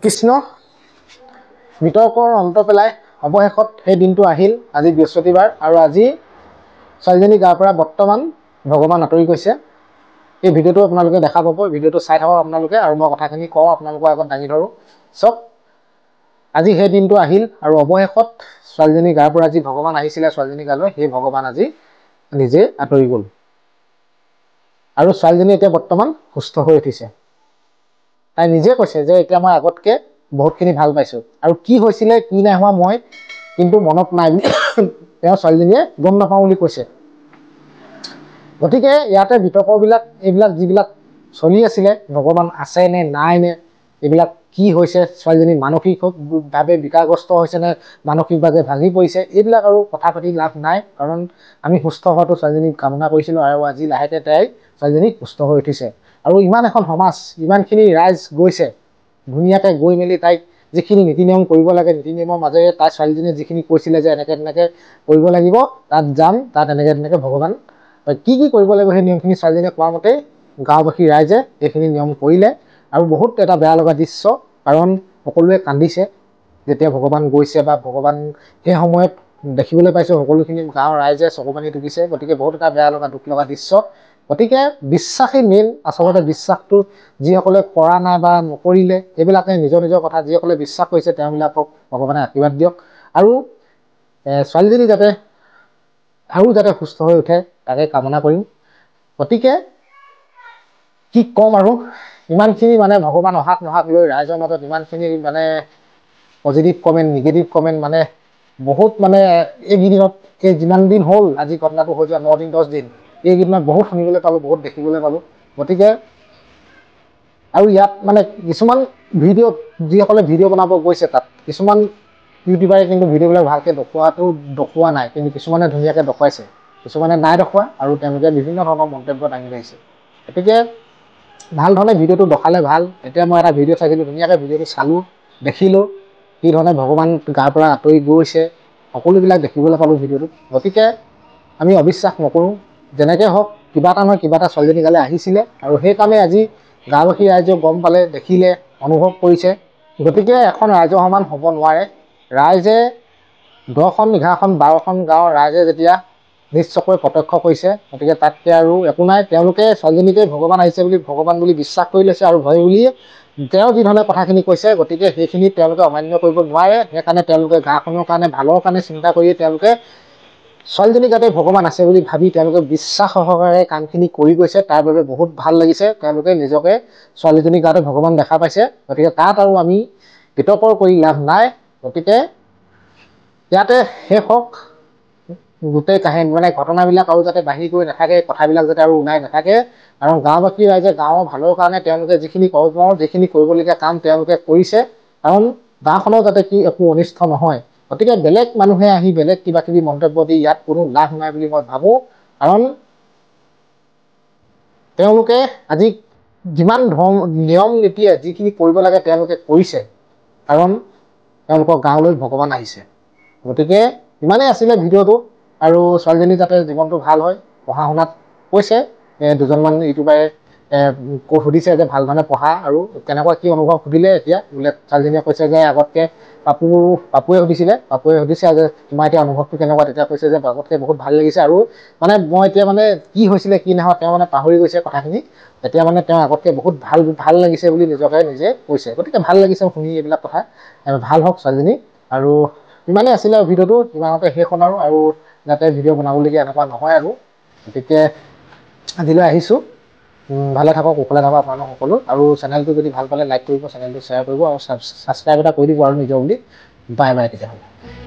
কৃষ্ণ বিতৰ্কৰ অন্ত পেলাই অৱশেষত সেই দিনটো আহিল। আজি বৃহস্পতিবাৰ আৰু আজি ছোৱালীজনী গাৰ পৰা বৰ্তমান ভগৱান আঁতৰি গৈছে। এই ভিডিঅ'টো আপোনালোকে দেখা পাব। ভিডিঅ'টো চাই থাকক আপোনালোকে আৰু মই কথাখিনি কওঁ আপোনালোকৰ আগত দাঙি ধৰোঁ। চাওক, আজি সেই দিনটো আহিল আৰু অৱশেষত ছোৱালীজনী গাৰ পৰা যি ভগৱান আহিছিলে ছোৱালীজনী গালৈ, সেই ভগৱান আজি নিজে আঁতৰি গ'ল আৰু ছোৱালীজনী এতিয়া বৰ্তমান সুস্থ হৈ উঠিছে। তাই নিজে কৈছে যে এতিয়া মই আগতকে বহুতখিনি ভাল পাইছোঁ আৰু কি হৈছিলে কি নাই হোৱা মই কিন্তু মনত নাই বুলি তেওঁ ছোৱালীজনীয়ে গম নাপাওঁ বুলি কৈছে। গতিকে ইয়াতে বিতৰ্কবিলাক এইবিলাক যিবিলাক চলি আছিলে, ভগৱান আছে নে নাই নে, এইবিলাক কি হৈছে, ছোৱালীজনী মানসিকভাৱে বিকাৰগ্ৰস্ত হৈছে নে মানসিকভাৱে ভাঙি পৰিছে, এইবিলাক আৰু কথা পাতি লাভ নাই। কাৰণ আমি সুস্থ হোৱাটো ছোৱালীজনীক কামনা কৰিছিলোঁ আৰু আজি লাহেকে তাই ছোৱালীজনী সুস্থ হৈ উঠিছে। আৰু ইমান এখন সমাজ, ইমানখিনি ৰাইজ গৈছে, ধুনীয়াকৈ গৈ মেলি তাইক যিখিনি নীতি নিয়ম কৰিব লাগে, নীতি নিয়মৰ মাজেৰে তাই ছোৱালীজনীয়ে যিখিনি কৈছিলে যে এনেকৈ তেনেকৈ কৰিব লাগিব, তাত যাম, তাত এনেকৈ তেনেকৈ ভগৱান কি কি কৰিব লাগিব সেই নিয়মখিনি ছোৱালীজনীয়ে কোৱা মতেই গাঁওবাসী ৰাইজে এইখিনি নিয়ম কৰিলে। আৰু বহুত এটা বেয়া লগা দৃশ্য, কাৰণ সকলোৱে কান্দিছে যেতিয়া ভগৱান গৈছে বা ভগৱান সেই সময়ত দেখিবলৈ পাইছোঁ সকলোখিনি গাঁৱৰ ৰাইজে চকুপানী টুকিছে। গতিকে বহুত এটা বেয়া লগা দুখ লগা দৃশ্য। গতিকে বিশ্বাসেই মেইন। আচলতে বিশ্বাসটো যিসকলে কৰা নাই বা নকৰিলে এইবিলাকে নিজৰ নিজৰ কথা, যিসকলে বিশ্বাস কৰিছে তেওঁবিলাকক ভগৱানে আশীৰ্বাদ দিয়ক আৰু ছোৱালীজনী যাতে সুস্থ হৈ উঠে তাকে কামনা কৰিম। গতিকে কি ক'ম আৰু, ইমানখিনি মানে ভগৱান অহাক নহাক লৈ ৰাইজৰ মাজত ইমানখিনি মানে পজিটিভ কমেণ্ট, নিগেটিভ কমেণ্ট, মানে বহুত মানে এইকেইদিনত যিমান দিন হ'ল আজি ঘটনাটো হৈ যোৱা 9 দিন 10 দিন, এইকেইদিনত বহুত শুনিবলৈ পালোঁ, বহুত দেখিবলৈ পালোঁ। গতিকে আৰু ইয়াত মানে কিছুমান ভিডিঅ'ত যিসকলে ভিডিঅ' বনাব গৈছে, তাত কিছুমান ইউটিউবাৰে কিন্তু ভিডিঅ'বিলাক ভালকৈ দেখুওৱা নাই, কিন্তু কিছুমানে ধুনীয়াকৈ দেখুৱাইছে, কিছুমানে নাই দেখুওৱা আৰু তেওঁলোকে বিভিন্ন ধৰণৰ মন্তব্য দাঙি ধৰিছে। গতিকে ভাল ধৰণে ভিডিঅ'টো দেখালে ভাল। এতিয়া মই এটা ভিডিঅ' চাইছিলোঁ, ধুনীয়াকৈ ভিডিঅ'টো চালোঁ, দেখিলোঁ কি ধৰণে ভগৱান গাৰ পৰা আঁতৰি গৈছে, সকলোবিলাক দেখিবলৈ পালোঁ ভিডিঅ'টোত। গতিকে আমি অবিশ্বাস নকৰোঁ, যেনেকৈ হওক কিবা এটা নহয় কিবা এটা ছোৱালীজনী গালৈ আহিছিলে আৰু সেই কামে আজি গাঁওবাসী ৰাইজেও গম পালে, দেখিলে, অনুভৱ কৰিছে। গতিকে এখন ৰাইজৰ সমান হ'ব নোৱাৰে। ৰাইজে 10খন 11খন 12খন গাঁৱৰ ৰাইজে যেতিয়া নিজ চকুৰে প্ৰত্যক্ষ কৰিছে, গতিকে তাতকৈ আৰু একো নাই। তেওঁলোকে ছোৱালীজনীকে ভগৱান আহিছে বুলি ভগৱান বুলি বিশ্বাস কৰি লৈছে আৰু ভয় বুলিয়ে তেওঁ যিধৰণে কথাখিনি কৈছে, গতিকে সেইখিনি তেওঁলোকে অমান্য কৰিব নোৱাৰে। সেইকাৰণে তেওঁলোকে গাঁওখনৰ কাৰণে, ভালৰ কাৰণে চিন্তা কৰিয়ে তেওঁলোকে ছোৱালীজনী গাতে ভগৱান আছে বুলি ভাবি তেওঁলোকে বিশ্বাস সহকাৰে কামখিনি কৰি গৈছে। তাৰ বাবে বহুত ভাল লাগিছে। তেওঁলোকে নিজকে ছোৱালীজনীৰ গাতে ভগৱান দেখা পাইছে। গতিকে তাত আৰু আমি বিতৰ্ক কৰি লাভ নাই। গতিকে ইয়াতে শেষ হওক গোটেই কাহিনী, মানে ঘটনাবিলাক আৰু যাতে বাঢ়ি গৈ নাথাকে, কথাবিলাক যাতে আৰু ওলাই নাথাকে। কাৰণ গাঁওবাসী ৰাইজে গাঁৱৰ ভালৰ কাৰণে তেওঁলোকে যিখিনি কৰিবলগীয়া কাম তেওঁলোকে কৰিছে, কাৰণ গাঁওখনৰ যাতে কি একো অনিষ্ট নহয়। গতিকে বেলেগ মানুহে আহি বেলেগ কিবা কিবি মন্তব্য দি ইয়াত কোনো লাভ নাই বুলি মই ভাবোঁ। কাৰণ তেওঁলোকে আজি যিমান নিয়ম নীতিয়ে যিখিনি কৰিব লাগে তেওঁলোকে কৰিছে, কাৰণ তেওঁলোকৰ গাঁৱলৈ ভগৱান আহিছে। গতিকে ইমানেই আছিলে ভিডিঅ'টো। আৰু ছোৱালীজনী যাতে জীৱনটো ভাল হয়, পঢ়া শুনাত কৈছে দুজনমান ইউটিউবাৰে সুধিছে যে ভাল ধৰণে পঢ়া আৰু কেনেকুৱা কি অনুভৱ সুধিলে। এতিয়া বোলে ছোৱালীজনীয়ে কৈছে যে আগতকৈ পাপুৱে সুধিছে যে তোমাৰ এতিয়া অনুভৱটো কেনেকুৱা। তেতিয়া কৈছে যে আগতকৈ বহুত ভাল লাগিছে আৰু মানে মই এতিয়া মানে কি হৈছিলে কি নহয় তেওঁ মানে পাহৰি গৈছে কথাখিনি। এতিয়া মানে তেওঁ আগতকৈ বহুত ভাল লাগিছে বুলি নিজে কৈছে। গতিকে ভাল লাগিছে শুনি এইবিলাক কথা। ভাল হওক ছোৱালীজনী। আৰু ইমানেই আছিলে ভিডিঅ'টো, ইমানতে শেষ হ'ল আৰু যাতে ভিডিঅ' বনাবলগীয়া এনেকুৱা নহয় আৰু। গতিকে আজিলৈ আহিছোঁ। ভালে থাকক, কুশলে থাকক আপোনালোক সকলো। আৰু চেনেলটো যদি ভাল পালে লাইক কৰিব, চেনেলটো শ্বেয়াৰ কৰিব আৰু ছাবস্ক্ৰাইব এটা কৰি দিব আৰু নিজৰ বুলি। বাই বাই তেতিয়াহ'লে।